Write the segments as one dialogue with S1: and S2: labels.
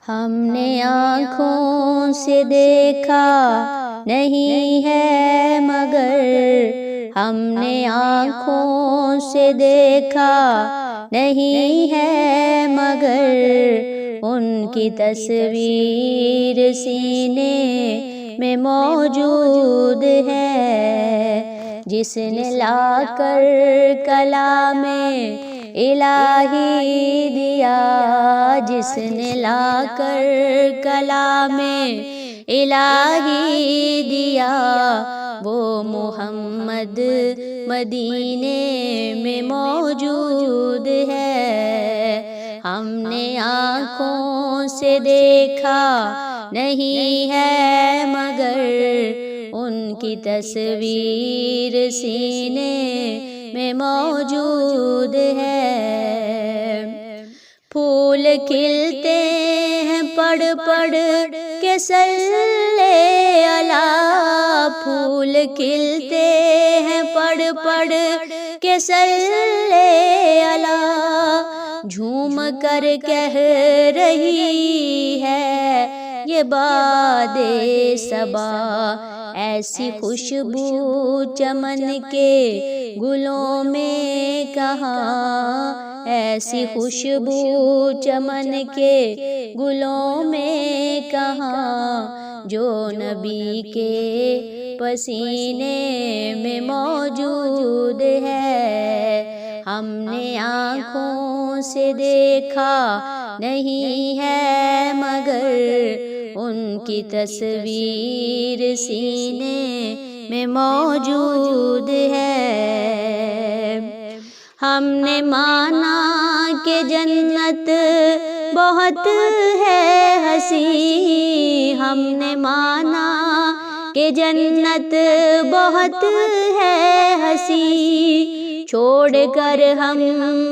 S1: ہم نے آنکھوں سے دیکھا نہیں ہے مگر ہم نے آنکھوں سے دیکھا نہیں ہے مگر ان کی تصویر سینے میں موجود ہے، جس نے لا کر کلام الہی دیا، جس نے لا کر کلام الہی دیا، وہ محمد مدینے میں موجود ہے۔ ہم نے آنکھوں سے دیکھا نہیں ہے مگر ان کی تصویر سینے میں موجود ہے۔ پھول کھلتے ہیں پڑھ پڑھ کے صلی اللہ، پھول کھلتے ہیں پڑھ پڑھ کے صلی اللہ، جھوم کر کہہ رہی ہے یہ باد صبا، ایسی خوشبو چمن کے گلوں میں کہاں، ایسی خوشبو چمن کے گلوں میں کہاں، جو نبی کے پسینے میں موجود ہے۔ ہم نے آنکھوں سے دیکھا نہیں ہے مگر ان کی تصویر سینے میں موجود ہے۔ ہم نے مانا کہ جنت بہت ہے حسین، ہم نے مانا کہ جنت بہت ہے حسین، چھوڑ کر ہم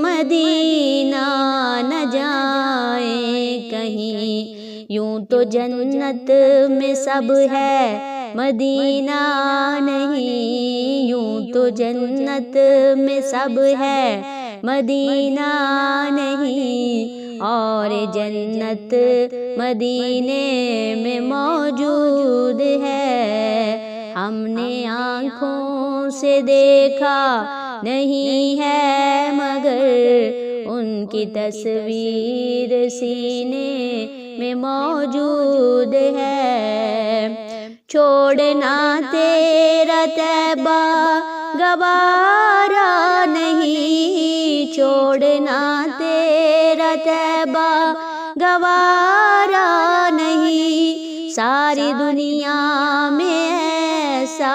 S1: مدینہ نہ جائیں کہیں، یوں تو جنت میں سب ہے مدینہ نہیں، یوں تو جنت میں سب ہے مدینہ نہیں، اور جنت مدینے میں موجود ہے۔ ہم نے آنکھوں سے دیکھا نہیں ہے مگر ان کی تصویر سینے میں موجود ہے۔ چھوڑنا تیرا طیبہ گوارا نہیں، چھوڑنا تیرا طیبہ گوارا نہیں، ساری دنیا میں ایسا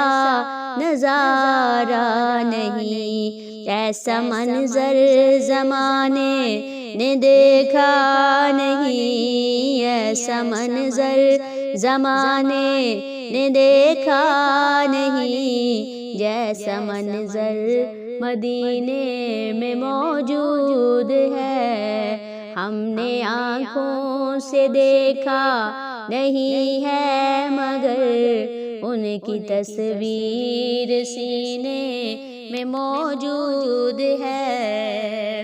S1: نظارہ نہیں، ایسا منظر زمانے نے دیکھا نہیں، ایسا منظر زمانے نے دیکھا نہیں، جیسا منظر مدینے میں موجود ہے۔ ہم نے آنکھوں سے دیکھا نہیں ہے مگر ان کی تصویر سینے میں موجود ہے۔